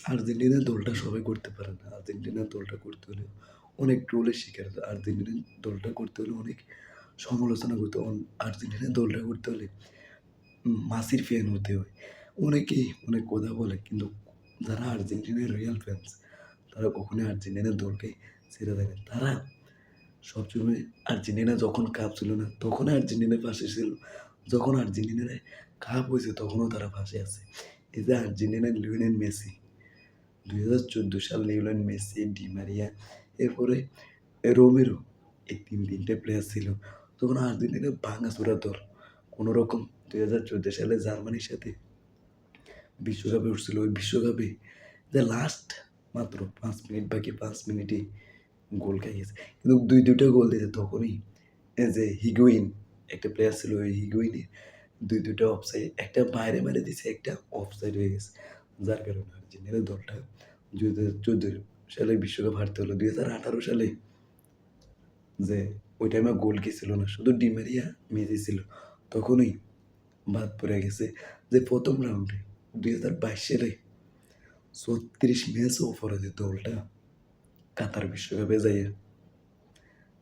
আর্জেন্টিনার দলটা সবাই করতে পারে না। আর্জেন্টিনার দলটা করতে হলে অনেক ট্রোলের শিকার হতে হয়। আর্জেন্টিনার দলটা করতে হলে অনেক সমালোচনা করতে হয়। আর্জেন্টিনার দলটা করতে হলে মাসির ফ্যান হতে হয়। অনেকেই অনেক কথা বলে কিন্তু যারা আর্জেন্টিনার রিয়াল ফ্যানস তারা কখনোই আর্জেন্টিনার দলকে ছেড়ে দেয় না। তারা সবসময় আর্জেন্টিনা যখন কাপ ছিল না তখন আর্জেন্টিনার পাশে ছিল। যখন আর্জেন্টিনার কাপ হয়েছে তখনও তারা পাশে আছে। এই যে আর্জেন্টিনার লিওনেল মেসি 2014 সাল লিওনেল মেসি, ডি মারিয়া, এরপরে রোমেরো, এই ৩টে প্লেয়ার ছিল। তখন আর্জেন্টিনা ভাঙাচোরা দল। কোনোরকম 2014 সালে জার্মানির সাথে বিশ্বকাপে উঠছিল। ওই বিশ্বকাপে যে লাস্ট মাত্র ৫ মিনিট বাকি ৫ মিনিটেই গোল খাইয়েছে। কিন্তু ২টা গোল দিয়েছে তখনই এই যে হিগুয়েইন একটা প্লেয়ার ছিল, ওই হিগুয়েইনের ২টা অফসাইড, একটা বাইরে মেরে দিছে, একটা অফসাইড হয়ে গেছে। যার কারণে আর্জেন্টিনার দলটা ২০১৪ সালে বিশ্বকাপ হারতে হলো। ২০১৮ সালে যে ওই টাইমে গোল কি ছিল না, শুধু ডি মারিয়া, মেসি ছিল। তখনই বাদ পড়ে গেছে যে ১ম রাউন্ডে ২০২২ সালে ৩৬ ম্যাচ অপরাজিত দলটা কাতার বিশ্বকাপে যাইয়া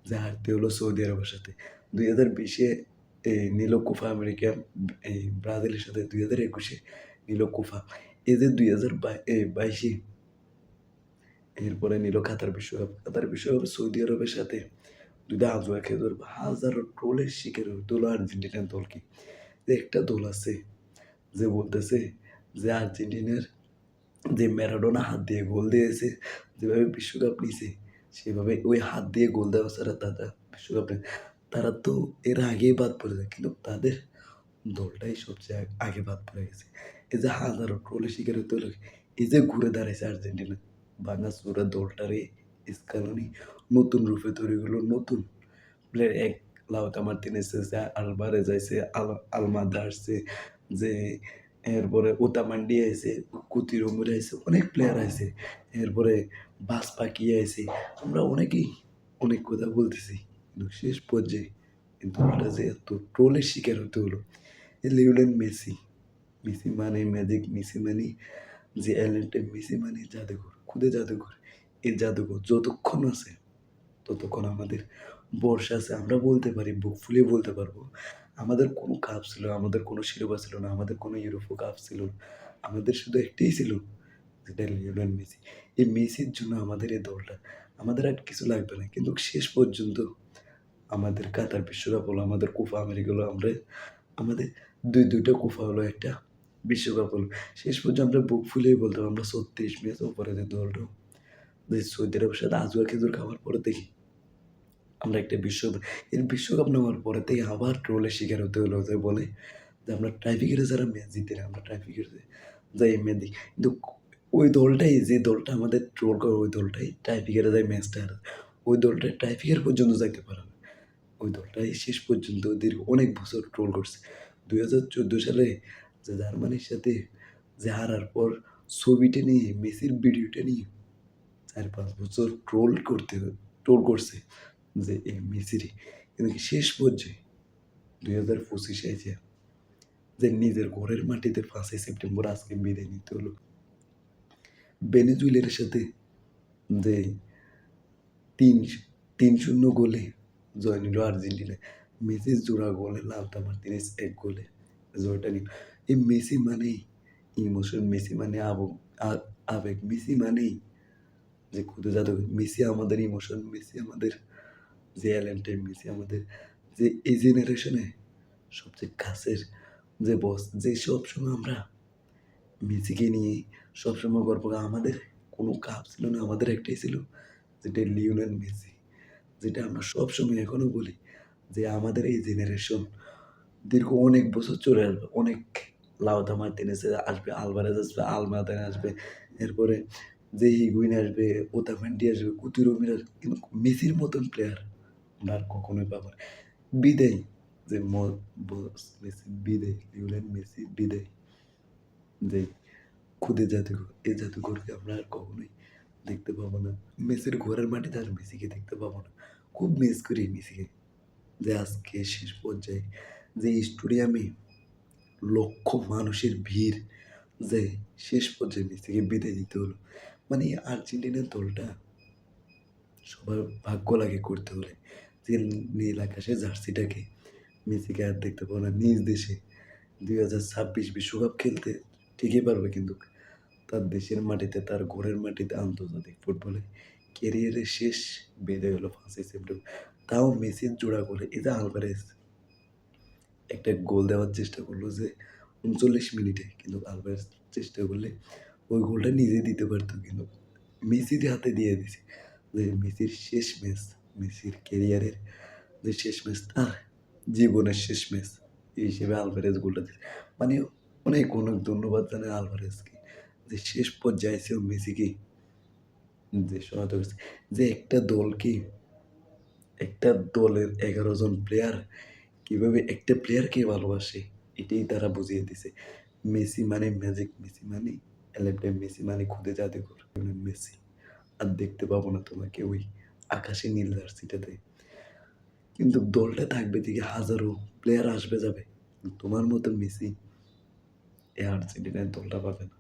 যে হারতে হলো সৌদি আরবের সাথে। ২০২০-এ নিল কোপা আমেরিকা এই ব্রাজিলের সাথে, ২০২১-এ নিল কোপা। এই যে ২০২২-এ এরপরে নিল কাতার বিশ্বকাপ। কাতার বিশ্বকাপে সৌদি আরবের সাথে ২টা আজোয়া খেলোয়াড় হাজারো ট্রোলের শিকার হতে হলো আর্জেন্টিনার দলকে। যে একটা দল আছে যে বলতেছে যে আর্জেন্টিনার যে ম্যারাডোনা হাত দিয়ে গোল দিয়েছে, যেভাবে বিশ্বকাপ নিছে সেভাবে ওই হাত দিয়ে গোল দেওয়া ছাড়া তারা বিশ্বকাপ নেয়। তারা তো এর আগেই বাদ পড়ে যায় কিন্তু তাদের দলটাই সবচেয়ে আগে বাদ পড়ে গেছে। এই যে হাজারো ট্রোলের শিকার হতে হলো, এই যে ঘুরে দাঁড়াইছে আর্জেন্টিনা ভাঙাচোরা দলটারে স্কালোনি নতুন রূপে তৈরি করলো। নতুন প্লেয়ার এক লাউতার মার্টিনেজ এসেছে, আলভারেজ আইছে, আলমাদা আসছে, যে এরপরে ওতামান্ডি আইছে, কুতিরোমুর আইছে, অনেক প্লেয়ার আইছে। এরপরে বাস পাখি আইছে। আমরা অনেকেই অনেক কথা বলতেছি কিন্তু শেষ পর্যায়ে এই দলটা যে এত ট্রোলের শিকার হতে হলো। এই লিওনেল মেসি, মেসি মানে ম্যাজিক, মেসি মানে যে এলেন্টে, মেসি মানে জাদুঘর, খুদে জাদুঘর। এই জাদুঘর যতক্ষণ আছে ততক্ষণ আমাদের ভরসা আছে। আমরা বলতে পারি, বুক ফুলিয়ে বলতে পারবো, আমাদের কোনো কাপ ছিল না, আমাদের কোনো শিরোপা ছিল না, আমাদের কোনো ইউরোপা কাপ ছিল না। আমাদের শুধু একটাই ছিল, যেটা লিওনেল মেসি। এই মেসির জন্য আমাদের এই দলটা, আমাদের আর কিছু লাগবে না। কিন্তু শেষ পর্যন্ত আমাদের কাতার বিশ্বকাপ হলো, আমাদের কোপা আমেরিকা হলো, আমরা আমাদের ২টা কোপা হলো, একটা বিশ্বকাপ হলো। শেষ পর্যন্ত আমরা বুক ফুলিয়ে বলতে পারবো আমরা ৩৬ ম্যাচ অপরাজিত দলটা যে সৌদি আরবের সাথে আজুয়া খেজুর খাওয়ার পরে দেখি আমরা একটা বিশ্বকাপ নেওয়ার পরে থেকে আবার ট্রোলের শিকার হতে হলো। যে বলে যে আমরা টাইব্রেকারে যারা ম্যাচ জিতি না, আমরা টাইব্রেকারে যাই ম্যাচ দিই। কিন্তু ওই দলটাই, যে দলটা আমাদের ট্রোল করে, ওই দলটাই টাইব্রেকারে যায় ম্যাচটা হারায়। ওই দলটা টাইব্রেকার পর্যন্ত যাইতে পারে না। ওই দলটাই শেষ পর্যন্ত দীর্ঘ অনেক বছর ট্রোল করছে। ২০১৪ সালে যে জার্মানির সাথে যে হারার পর ছবিটা নিয়ে, মেসির ভিডিওটা নিয়ে ৪-৫ বছর ট্রোল করছে যে এই মেসিরই। কিন্তু শেষ পর্যায়ে ২০২৫-এ এসে যে নিজের ঘরের মাটিতে ৫ই সেপ্টেম্বর আজকে বিদায় নিতে হলো। ভেনেজুয়েলার সাথে যে ৩-০ গোলে জয় নিল আর্জেন্টিনা। মেসির জোড়া গোলে, লাউতার মার্টিনেজ ১ গোলে জয়টা নিল। এই মেসি মানেই ইমোশন, মেসি মানে আবেগ, মেসি মানেই যে খুদে জাদুঘর। মেসি আমাদের ইমোশন, মেসি আমাদের যে অ্যালেন্টে, মেসি আমাদের যে এই জেনারেশনে সবচেয়ে কাছের যে বস, যে সবসময় আমরা মেসিকে নিয়ে সবসময় গর্ব করি। আমাদের কোনো কাপ ছিল না, আমাদের একটাই ছিল, যেটা লিওনেল মেসি। যেটা আমরা সবসময় এখনো বলি যে আমাদের এই জেনারেশন দীর্ঘ অনেক বছর চলে আসবে। অনেক লাউতার মার্টিনেজ আসবে, আলভারেজ আসবে, আলমাদা আসবে, এরপরে যে হিগুয়েইন আসবে, ওতামেন্ডি আসবে, কুতিরোমির আসবে। কিন্তু মেসির মতন প্লেয়ার আমরা আর কখনোই পাবো না। বিদায় যে বস মেসি বিদায়, লিওনেল মেসি বিদায়। যে খুদে জাদুঘর, এই জাদুঘরকে আমরা আর কখনোই দেখতে পাবো না। মেসির ঘরের মাটিতে আর মেসিকে দেখতে পাবো না। খুব মিস করি মেসিকে। যে আজকে শেষ পর্যায়ে যে স্টেডিয়ামে লক্ষ মানুষের ভিড়, যে শেষ পর্যায়ে মেসিকে বিদায় দিতে হলো। মানে আর্জেন্টিনার দলটা সবার ভাগ্য লাগে করতে হলে যে নীল আকাশের জার্সিটাকে মেসিকে আর দেখতে পাবো না নিজ দেশে 2026 বিশ্বকাপ খেলতে ঠিকই পারবে, কিন্তু তার দেশের মাটিতে, তার ঘরের মাটিতে আন্তর্জাতিক ফুটবলে ক্যারিয়ারের শেষ বেঁধে গেল 5ই সেপ্টেম্বর। তাও মেসির জোড়া গোলে এই যে আলভারেজ একটা গোল দেওয়ার চেষ্টা করলো যে 39 মিনিটে, কিন্তু আলভারেজ চেষ্টা করলে ওই গোলটা নিজে দিতে পারতো, কিন্তু মেসির হাতে দিয়ে দিছে। যে মেসির শেষ ম্যাচ, মেসির ক্যারিয়ারের যে শেষ ম্যাচ, তার জীবনের শেষ ম্যাচ এই হিসেবে আলভারেজ গোলটা দিছে। মানে অনেক অনেক ধন্যবাদ জানাই আলভারেজকে, যে শেষ পর্যায়ে এসেও মেসিকে যে সহায়তা করছে। যে একটা দলকে, একটা দলের 11 জন প্লেয়ার কিভাবে একটা প্লেয়ারকে ভালোবাসে এটাই তারা বুঝিয়ে দিছে। মেসি মানে ম্যাজিক, মেসি মানে এলেভডে, মেসি মানে খুদে জাদুকর। মেসি আর দেখতে পাবো না তোমাকে ওই আকাশি নীল জার্সিটাতে, কিন্তু দলটা থাকবে থেকে হাজারো প্লেয়ার আসবে যাবে, তোমার মতো মেসি এই আর্জেন্টিনার দলটা পাবে না।